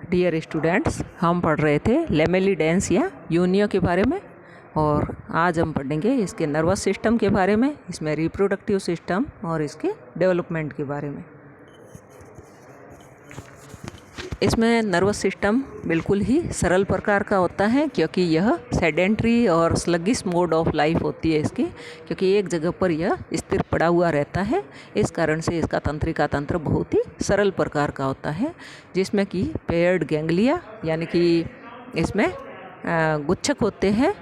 Dear students, हम पढ़ रहे थे लेमेलिडेंस या यूनियो के बारे में। और आज हम पढ़ेंगे इसके नर्वस सिस्टम के बारे में, इसमें रिप्रोडक्टिव सिस्टम और इसके डेवलपमेंट के बारे में। इसमें नर्वस सिस्टम बिल्कुल ही सरल प्रकार का होता है, क्योंकि यह सेडेंट्री और स्लगिश मोड ऑफ लाइफ होती है इसकी, क्योंकि एक जगह पर यह स्थिर पड़ा हुआ रहता है। इस कारण से इसका तंत्रिका तंत्र बहुत ही सरल प्रकार का होता है, जिसमें कि पेयर्ड गैंग्लिया यानी कि इसमें गुच्छक होते हैं,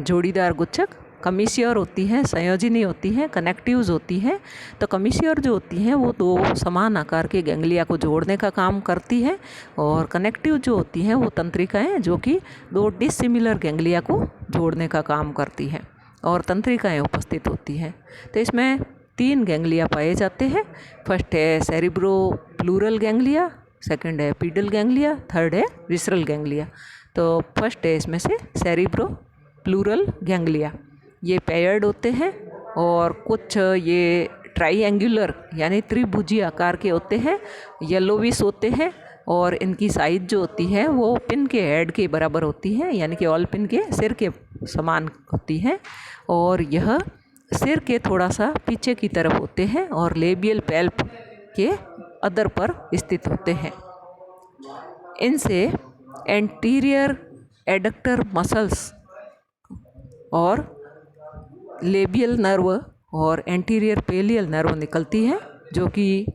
जोड़ीदार गुच्छक, कमिश्योर होती हैं, संयोजिनी होती हैं, कनेक्टिव्स होती हैं। तो कमिश्योर जो होती हैं वो दो समान आकार के गैंग्लिया को जोड़ने का काम करती है, और कनेक्टिव जो होती हैं वो तंत्रिकाएं जो कि दो डिसिमिलर गैंग्लिया को जोड़ने का काम करती हैं, और तंत्रिकाएं उपस्थित होती हैं। तो इसमें 3 गैंग्लिया पाए जाते हैं। फर्स्ट है सेरिब्रो प्लूरल गैंग्लिया, सेकंड है पीडल गैंग्लिया, थर्ड है विसरल गैंग्लिया। तो फर्स्ट है इसमें से सेरिब्रो प्लूरल गैंग्लिया। ये पेयर्ड होते हैं और कुछ ये ट्राइएंगुलर यानी त्रिभुजी आकार के होते हैं, येलोविश होते हैं, और इनकी साइज जो होती है वो पिन के हेड के बराबर होती है, यानी कि ऑल पिन के सिर के समान होती है। और यह सिर के थोड़ा सा पीछे की तरफ होते हैं और लेबियल पैल्प के अदर पर स्थित होते हैं। इनसे एंटीरियर एडक्टर मसल्स और लेबियल नर्व और एंटीरियर पेलियल नर्व निकलती है, जो कि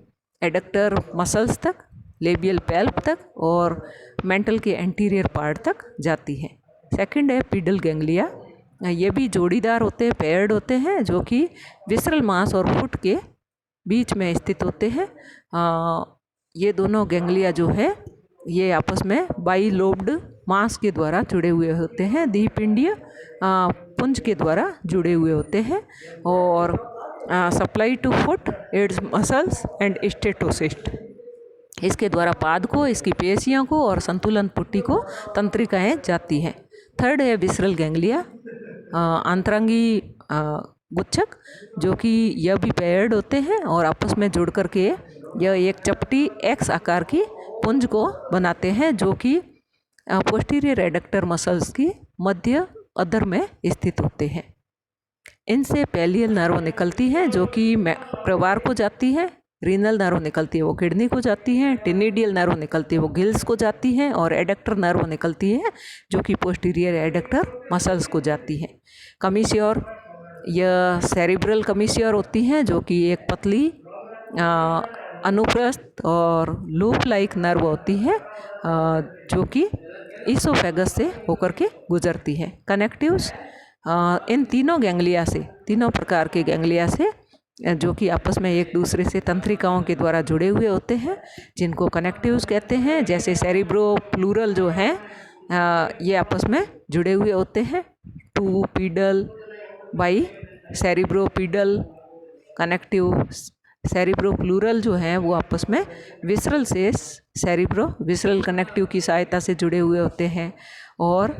एडक्टर मसल्स तक, लेबियल पैल्प तक और मेंटल के एंटीरियर पार्ट तक जाती है। सेकंड है पीडल गैंग्लिया। ये भी जोड़ीदार होते हैं, पेयर्ड होते हैं, जो कि विसरल मांस और फुट के बीच में स्थित होते हैं। ये दोनों गैंग्लिया जो है ये आपस में बाइलोब्ड मांस के द्वारा जुड़े हुए होते हैं, द्विपिंडीय पुंज के द्वारा जुड़े हुए होते हैं, और supply to foot its muscles and statocyst. इसके द्वारा पाद को, इसकी पेशियों को और संतुलन पुट्टी को तंत्रिकाएं जाती हैं। थर्ड है विसरल गैंग्लिया, अंतरंगी गुच्छक, जो कि यह भी पेयर्ड होते हैं और आपस में जुड़ करके यह एक चपटी एक्स आकार की पुंज को बनाते हैं, जो कि पोस्टीरियर एडक्टर मसल्स की मध्य अधर में स्थित होते हैं। इनसे पेलियल नर्व निकलती है, जो कि प्रवार को जाती है, रीनल नर्व निकलती है वो किडनी को जाती है, टिनिडियल नर्व निकलती है वो गिल्स को जाती है, और एडक्टर नर्व निकलती है जो कि पोस्टीरियर एडक्टर मसल्स को जाती है। कमिश्योर, यह सेरिब्रल कमिश्योर होती हैं, जो कि एक पतली अनुप्रस्थ और लूप लाइक नर्व होती है, जो कि ईसोफेगस से होकर के गुजरती है। कनेक्टिव्स, इन तीनों गैंग्लिया से, तीनों प्रकार के गैंग्लिया से, जो कि आपस में एक दूसरे से तंत्रिकाओं के द्वारा जुड़े हुए होते हैं, जिनको कनेक्टिव्स कहते हैं। जैसे सेरिब्रो प्लूरल जो हैं ये आपस में जुड़े हुए होते हैं, to pedal by cerebro pedal connective. Cerebro pleural जो हैं वो आपस में विसरल से सेरिब्रो विसरल कनेक्टिव की सहायता से जुड़े हुए होते हैं। और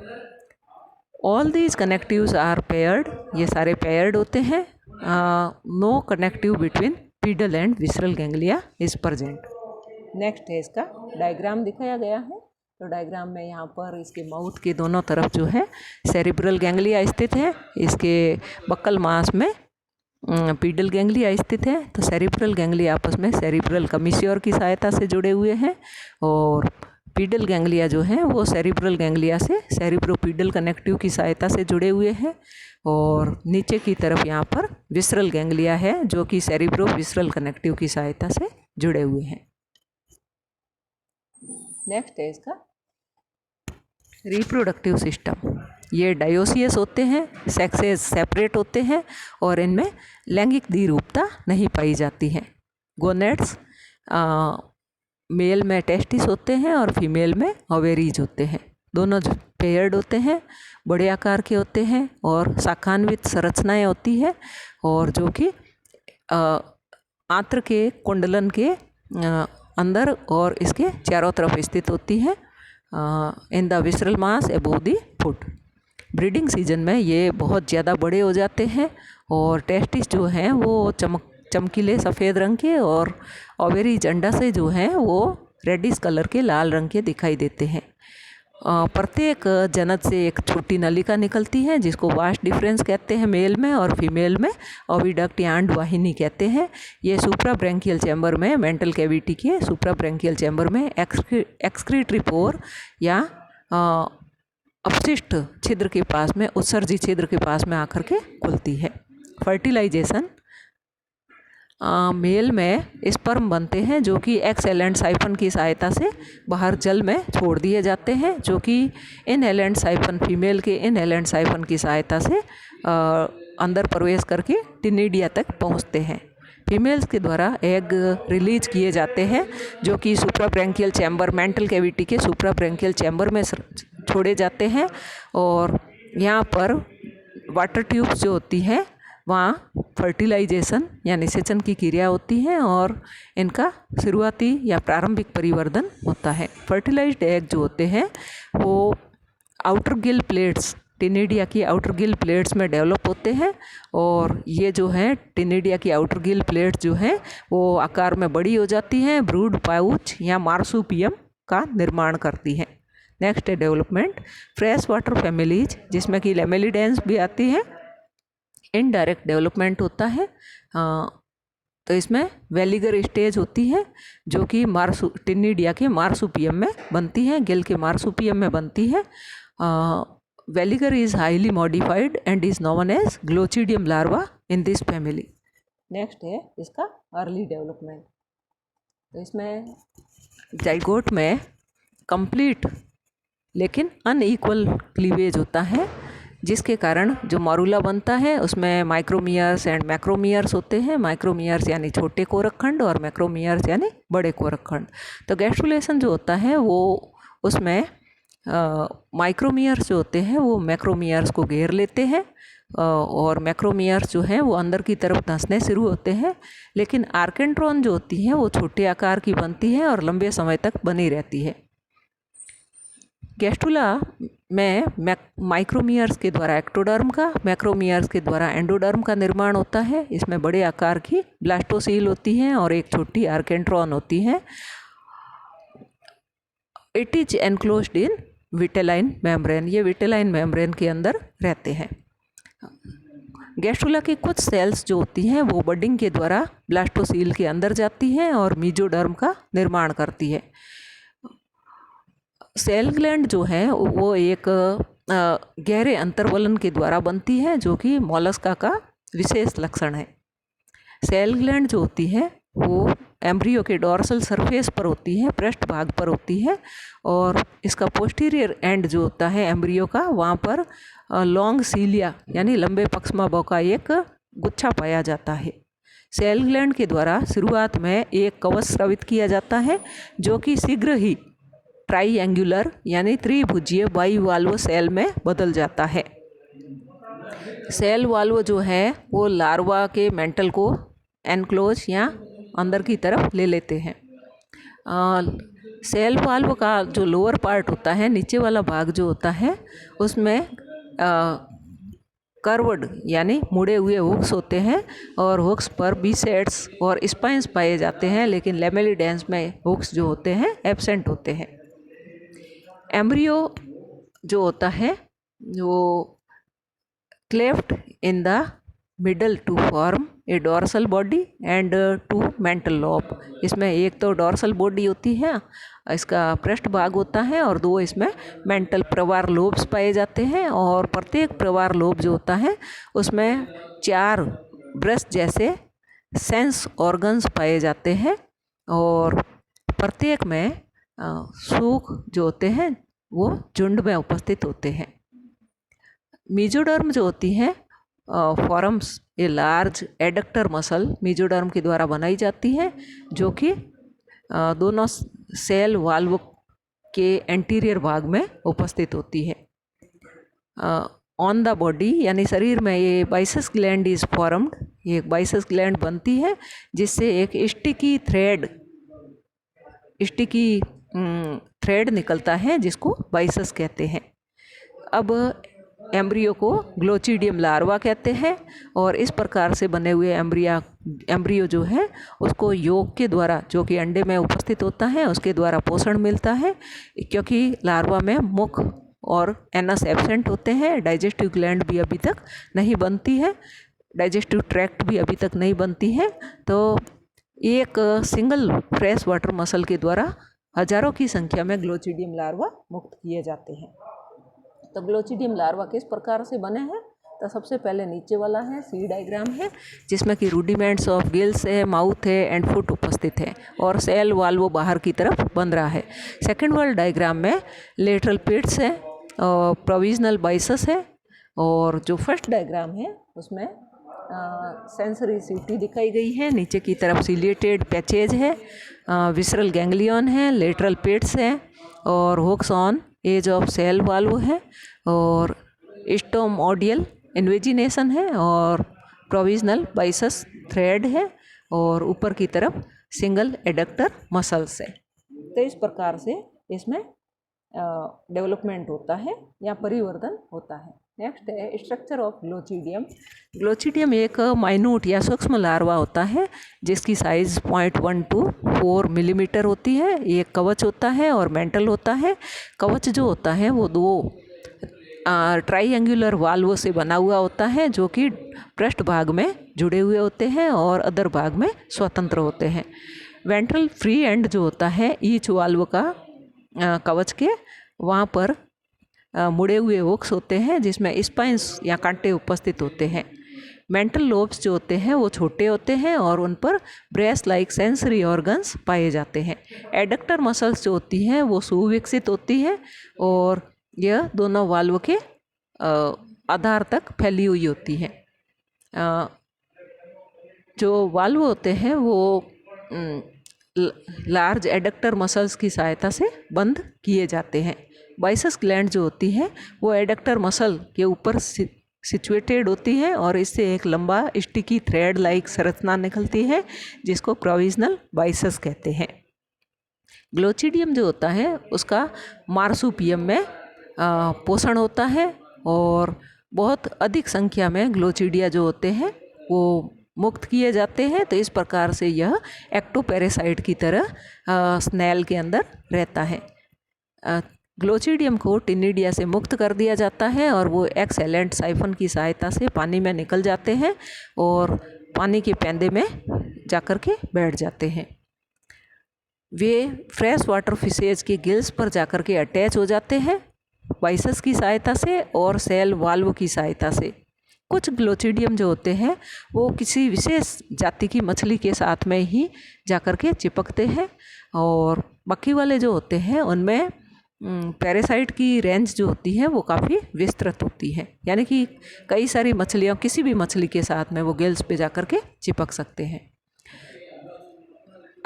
all these connectives are paired, ये सारे पेयर्ड होते हैं। No connective between pedal and visceral ganglia is present. Next है इसका डायग्राम दिखाया गया है। तो डायग्राम में यहाँ पर इसके माउथ के दोनों तरफ जो है सेरिब्रल गैंग्लिया स्थित है, इसके बक्कल मांस में पीडल गैंग्लिया स्थित है। तो सेरिब्रल गैंग्लिया आपस में सेरिब्रल कमिश्योर की सहायता से जुड़े हुए हैं, और पीडल गैंग्लिया जो हैं वो सेरिब्रल गैंग्लिया से सेरिब्रोपीडल कनेक्टिव की सहायता से जुड़े हुए हैं। और नीचे की तरफ यहाँ पर विसरल गैंग्लिया है, जो कि सेरिब्रो विसरल कनेक्टिव की सहायता से जुड़े हुए हैं। नेक्स्ट है इसका रिप्रोडक्टिव सिस्टम। ये डायोसियस होते हैं, सेक्सेस सेपरेट होते हैं, और इनमें लैंगिक द्विरूपता नहीं पाई जाती है। गोनेट्स, मेल में टेस्टिस होते हैं और फीमेल में ओवेरीज होते हैं। दोनों पेयर्ड होते हैं, बड़े आकार के होते हैं, और शाखान्वित संरचनाएं होती है, और जो कि आंत्र के कुंडलन के अंदर और इसके चारों तरफ स्थित होती है, in the visceral mass above the foot. Breeding season में ये बहुत ज़्यादा बड़े हो जाते हैं, और टेस्टिस जो हैं वो चमकीले सफ़ेद रंग के, और ओवेरीज अंडाशय जो हैं वो रेडिश कलर के लाल रंग के दिखाई देते हैं। प्रत्येक जनक से एक छोटी नलिका निकलती है जिसको वास्ट डिफरेंस कहते हैं मेल में, और फीमेल में ओविडक्ट या अंडवाहिनी कहते हैं। ये सुप्राब्रैंकियल चैम्बर में, मेंटल कैविटी के सुप्राब्रैंकियल चैम्बर में एक्सक्रीटरी पोर या अपशिष्ट छिद्र के पास में, उत्सर्जी छिद्र के पास में आकर के खुलती है। फर्टिलाइजेशन मेल में स्पर्म बनते हैं जो कि एक्सहेलेंट साइफन की सहायता से बाहर जल में छोड़ दिए जाते हैं, जो कि इनहेलेंट साइफन, फीमेल के इनहेलेंट साइफन की सहायता से अंदर प्रवेश करके टिनिडिया तक पहुंचते हैं। फीमेल्स के द्वारा एग रिलीज किए जाते हैं जो कि सुप्राब्रैंकियल चैम्बर, मेंटल कैविटी के सुप्राब्रैंकियल चैम्बर में छोड़े जाते हैं, और यहाँ पर वाटर ट्यूब्स जो होती हैं वहाँ फर्टिलाइजेशन या निषेचन की क्रिया होती है और इनका शुरुआती या प्रारंभिक परिवर्धन होता है। फर्टिलाइज्ड एग जो होते हैं वो आउटर गिल प्लेट्स, टिनिडिया की आउटर गिल प्लेट्स में डेवलप होते हैं, और ये जो है टिनिडिया की आउटर गिल प्लेट्स जो हैं वो आकार में बड़ी हो जाती हैं, ब्रूड पाउच या मार्सुपियम का निर्माण करती हैं। नेक्स्ट है डेवलपमेंट, फ्रेश वाटर फैमिलीज जिसमें कि लेमेलिडेंस भी आती है। इनडायरेक्ट डेवलपमेंट होता है, तो इसमें वेलिगर स्टेज होती है जो कि टिनिडिया के मार्सुपियम में बनती है, गिल के मार्सुपियम में बनती है। Veliger is highly modified and is known as glochidium larva in this family. Next है इसका अर्ली डेवलपमेंट, तो इसमें जाइगोट में कंप्लीट लेकिन अनइक्वल क्लीवेज होता है, जिसके कारण जो मॉरूला बनता है उसमें माइक्रोमियर्स एंड मैक्रोमियर्स होते हैं। माइक्रोमियर्स यानी छोटे कोरकखंड और मैक्रोमियर्स यानी बड़े कोरकखंड। तो गैस्ट्रुलेशन जो होता है वो उसमें माइक्रोमियर्स जो होते हैं वो मैक्रोमियर्स को घेर लेते हैं, और मैक्रोमियर्स जो हैं वो अंदर की तरफ धंसने शुरू होते हैं, लेकिन आर्केंट्रॉन जो होती हैं वो छोटे आकार की बनती है और लंबे समय तक बनी रहती है। गैस्ट्रुला में माइक्रोमियर्स के द्वारा एक्टोडर्म का, मैक्रोमियर्स के द्वारा एंडोडर्म का निर्माण होता है। इसमें बड़े आकार की ब्लास्टोसील होती हैं और एक छोटी आर्केंट्रॉन होती है। It is enclosed in vitelline membrane, ये विटेलाइन मेम्ब्रेन के अंदर रहते हैं। गैस्ट्रुला की कुछ सेल्स जो होती हैं वो बडिंग के द्वारा ब्लास्टोसील के अंदर जाती हैं और मीजोडर्म का निर्माण करती है। सेल ग्लैंड जो है वो एक गहरे अंतर्वलन के द्वारा बनती है जो कि मोलस्का का विशेष लक्षण है। सेल ग्लैंड जो होती है वो एम्ब्रियो के डॉर्सल सरफेस पर होती है, पृष्ठ भाग पर होती है, और इसका पोस्टीरियर एंड जो होता है एम्ब्रियो का, वहाँ पर लॉन्ग सीलिया यानी लंबे पक्ष्माभों का एक गुच्छा पाया जाता है। सेल ग्लैंड के द्वारा शुरुआत में एक कवच स्रावित किया जाता है जो कि शीघ्र ही ट्राइएंगुलर यानी त्रिभुजीय बाइवाल्व सेल में बदल जाता है। सेल वाल्व जो है वो लार्वा के मेंटल को एनक्लोज या अंदर की तरफ ले लेते हैं। सेल वाल्व का जो लोअर पार्ट होता है, नीचे वाला भाग जो होता है, उसमें कर्वड यानी मुड़े हुए हुक्स होते हैं और हुक्स पर बीसेट्स और स्पाइंस पाए जाते हैं, लेकिन लेमेलिडेंस में हुक्स जो होते हैं एब्सेंट होते हैं। एम्ब्रियो जो होता है वो cleft in the middle to form a dorsal body and two mantle lobe. इसमें एक तो डॉर्सल बॉडी होती है, इसका पृष्ठ भाग होता है, और दो इसमें मेंटल प्रवार लोब्स पाए जाते हैं, और प्रत्येक प्रवार लोब जो होता है उसमें 4 ब्रश जैसे सेंस ऑर्गन्स पाए जाते हैं, और प्रत्येक में सूख जो होते हैं वो झुंड में उपस्थित होते हैं। मीजोडर्म जो होती है forums a large adductor muscle mesoderm के द्वारा बनाई जाती है, जो कि दोनों सेल वाल्व के एंटीरियर भाग में उपस्थित होती है। ऑन द बॉडी यानी शरीर में ये बाइसेस ग्लैंड इज फॉर्म्ड, ये एक बाइसेस ग्लैंड बनती है जिससे एक स्टिकी थ्रेड निकलता है जिसको बाइसेस कहते हैं। अब एम्ब्रियो को ग्लोचिडियम लार्वा कहते हैं, और इस प्रकार से बने हुए एम्ब्रिया एम्ब्रियो जो है उसको योग के द्वारा, जो कि अंडे में उपस्थित होता है, उसके द्वारा पोषण मिलता है। क्योंकि लार्वा में मुख और एनस एब्सेंट होते हैं, डाइजेस्टिव ग्लैंड भी अभी तक नहीं बनती है, डाइजेस्टिव ट्रैक्ट भी अभी तक नहीं बनती है। तो एक सिंगल फ्रेश वाटर मसल के द्वारा हजारों की संख्या में ग्लोचिडियम लार्वा मुक्त किए जाते हैं। तो ग्लोचिडियम लार्वा किस प्रकार से बने हैं? तो सबसे पहले नीचे वाला है सी डायग्राम है, जिसमें कि रूडिमेंट्स ऑफ गिल्स है, माउथ है एंड फुट उपस्थित है और सेल वाल वो बाहर की तरफ बन रहा है। सेकेंड वाला डायग्राम में लेटरल पिट्स है और प्रोविजनल बाइसस है। और जो फर्स्ट डायग्राम है उसमें सेंसरी सीटी दिखाई गई है, नीचे की तरफ सिलिएटेड पैचेज है, विसरल गैंग्लियन है, लेटरल पिट्स है और hooks on edge of shell valve है और स्टोमोडियल इन्वेजिनेशन है और प्रोविजनल बाइसस थ्रेड है और ऊपर की तरफ सिंगल एडक्टर मसल्स है। तो इस प्रकार से इसमें डेवलपमेंट होता है या परिवर्तन होता है। नेक्स्ट है स्ट्रक्चर ऑफ ग्लोचिडियम। ग्लोचिडियम एक माइन्यूट या सूक्ष्म लार्वा होता है जिसकी साइज़ 0.1 to 4 मिलीमीटर होती है। ये कवच होता है और मेंटल होता है। कवच जो होता है वो दो ट्राइएंगुलर वाल्व से बना हुआ होता है, जो कि पृष्ठ भाग में जुड़े हुए होते हैं और अदर भाग में स्वतंत्र होते हैं। वेंट्रल फ्री एंड जो होता है ईच वाल्व का कवच के वहाँ पर मुड़े हुए हुक्स होते हैं जिसमें स्पाइंस या कांटे उपस्थित होते हैं। मेंटल लोब्स जो होते हैं वो छोटे होते हैं और उन पर ब्रेस्ट लाइक सेंसरी ऑर्गन्स पाए जाते हैं। एडक्टर मसल्स जो होती हैं वो सुविकसित होती है और यह दोनों वाल्व के आधार तक फैली हुई होती है। जो वाल्व होते हैं वो लार्ज एडक्टर मसल्स की सहायता से बंद किए जाते हैं। बाइसस ग्लैंड जो होती है वो एडक्टर मसल के ऊपर सिचुएटेड होती है और इससे एक लंबा स्टिकी थ्रेड लाइक संरचना निकलती है जिसको प्रोविजनल बाइसस कहते हैं। ग्लोचिडियम जो होता है उसका मार्सुपियम में पोषण होता है और बहुत अधिक संख्या में ग्लोचिडिया जो होते हैं वो मुक्त किए जाते हैं। तो इस प्रकार से यह एक्टोपैरासाइट की तरह स्नेल के अंदर रहता है। ग्लोचिडियम को टिनिडिया से मुक्त कर दिया जाता है और वो एक्सेलेंट साइफन की सहायता से पानी में निकल जाते हैं और पानी के पैंदे में जाकर के बैठ जाते हैं। वे फ्रेश वाटर फिशेज के गिल्स पर जाकर के अटैच हो जाते हैं बाइसस की सहायता से और सेल वाल्व की सहायता से। कुछ ग्लोचिडियम जो होते हैं वो किसी विशेष जाति की मछली के साथ में ही जाकर के चिपकते हैं और बाकी वाले जो होते हैं उनमें पैरासाइट की रेंज जो होती है वो काफ़ी विस्तृत होती है, यानी कि कई सारी मछलियाँ किसी भी मछली के साथ में वो गिल्स पे जाकर के चिपक सकते हैं।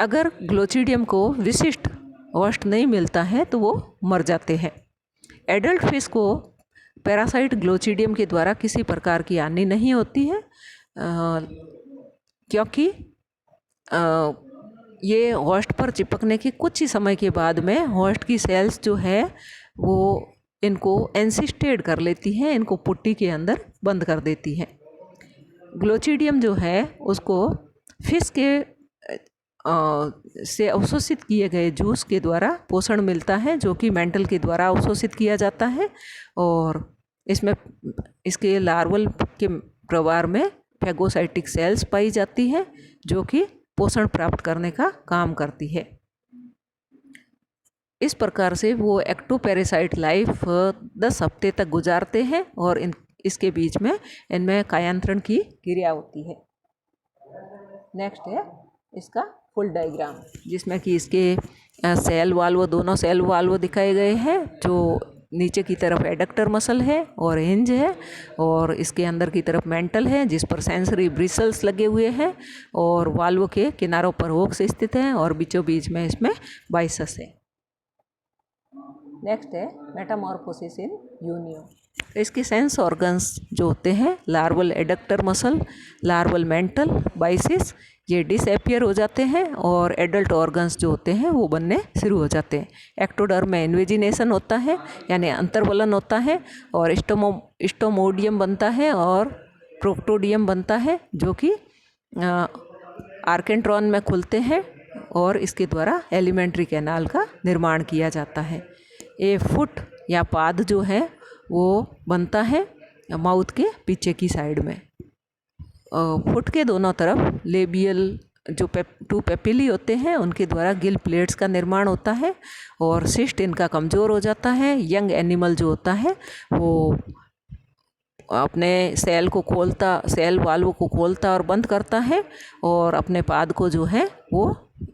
अगर ग्लोचिडियम को विशिष्ट होस्ट नहीं मिलता है तो वो मर जाते हैं। एडल्ट फिश को पैरासाइट ग्लोचिडियम के द्वारा किसी प्रकार की हानि नहीं होती है क्योंकि ये होस्ट पर चिपकने के कुछ ही समय के बाद में होस्ट की सेल्स जो है वो इनको एंसिस्टेड कर लेती हैं, इनको पुट्टी के अंदर बंद कर देती हैं। ग्लोचिडियम जो है उसको फिश के से अवशोषित किए गए जूस के द्वारा पोषण मिलता है, जो कि मेंटल के द्वारा अवशोषित किया जाता है और इसमें इसके लार्वल के प्रवार में फैगोसाइटिक सेल्स पाई जाती हैं जो कि पोषण प्राप्त करने का काम करती है। इस प्रकार से वो एक्टोपैरासाइट लाइफ 10 हफ्ते तक गुजारते हैं और इसके बीच में इनमें कायांतरण की क्रिया होती है। नेक्स्ट है इसका फुल डायग्राम, जिसमें कि इसके सेल वाल्व, दोनों सेल वाल्व दिखाए गए हैं। जो नीचे की तरफ एडक्टर मसल है और हिंज है और इसके अंदर की तरफ मेंटल है जिस पर सेंसरी ब्रिसल्स लगे हुए हैं और वाल्व के किनारों पर होक्स स्थित हैं और बीचों बीच में इसमें बाइसस है। नेक्स्ट है मेटामॉर्फोसिस इन यूनियो। इसके सेंस ऑर्गन्स जो होते हैं larval adductor muscle, larval mental, biases, ये डिसअपियर हो जाते हैं और एडल्ट ऑर्गन्स जो होते हैं वो बनने शुरू हो जाते हैं। एक्टोडर्म में इन्वेजिनेशन होता है यानी अंतर्वलन होता है और स्टोमोडियम बनता है और प्रोक्टोडियम बनता है जो कि आर्केंट्रॉन में खुलते हैं और इसके द्वारा एलिमेंट्री कैनाल का निर्माण किया जाता है। ए फुट या पाद जो है वो बनता है माउथ के पीछे की साइड में। फुट के दोनों तरफ लेबियल जो टू पेपिली होते हैं उनके द्वारा गिल प्लेट्स का निर्माण होता है और सिस्ट इनका कमज़ोर हो जाता है। यंग एनिमल जो होता है वो अपने सेल वाल्व को खोलता और बंद करता है और अपने पाद को जो है वो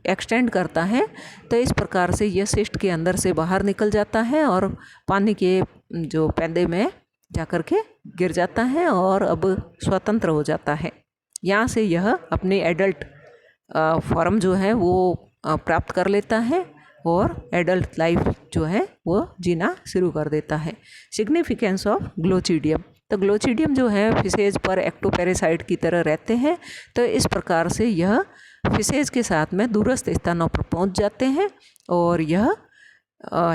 एक्सटेंड करता है। तो इस प्रकार से यह सिस्ट के अंदर से बाहर निकल जाता है और पानी के जो पैदे में जाकर के गिर जाता है और अब स्वतंत्र हो जाता है। यहाँ से यह अपनी एडल्ट फॉर्म जो है वो प्राप्त कर लेता है और एडल्ट लाइफ जो है वो जीना शुरू कर देता है। सिग्निफिकेंस ऑफ ग्लोचिडियम, तो ग्लोचिडियम जो है फिशेज पर एक्टोपैरासाइट की तरह रहते हैं। तो इस प्रकार से यह फिशेज के साथ में दूरस्थ स्थानों पर पहुंच जाते हैं और यह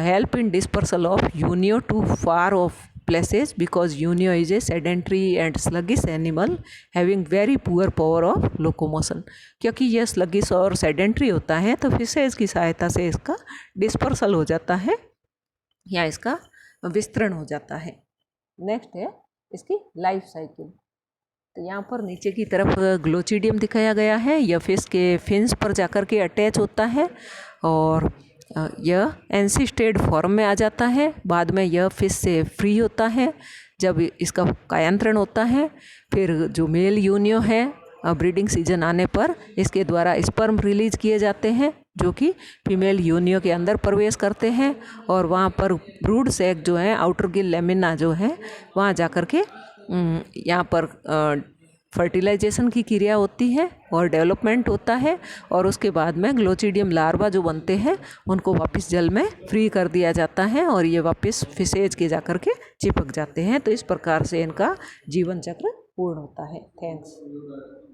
help in dispersal of Unio to far off places because Unio is a sedentary and sluggish animal having very poor power of locomotion। क्योंकि यह sluggish और sedentary होता है तो फिशेज की सहायता से इसका डिस्पर्सल हो जाता है या इसका विस्तरण हो जाता है। नेक्स्ट है इसकी लाइफ साइकिल। तो यहाँ पर नीचे की तरफ ग्लोचिडियम दिखाया गया है। यह फिश के फिन्स पर जाकर के अटैच होता है और यह एंसिस्टेड फॉर्म में आ जाता है। बाद में यह फिश से फ्री होता है जब इसका कायांतरण होता है। फिर जो मेल यूनियो है ब्रीडिंग सीजन आने पर इसके द्वारा स्पर्म रिलीज किए जाते हैं जो कि फीमेल यूनियो के अंदर प्रवेश करते हैं और वहाँ पर ब्रूड सैक जो है आउटर गिल लेमिना जो है वहाँ जाकर के यहाँ पर फर्टिलाइजेशन की क्रिया होती है और डेवलपमेंट होता है और उसके बाद में ग्लोचिडियम लार्वा जो बनते हैं उनको वापस जल में फ्री कर दिया जाता है और ये वापस फिशेज के जाकर के चिपक जाते हैं। तो इस प्रकार से इनका जीवन चक्र पूर्ण होता है। थैंक्स।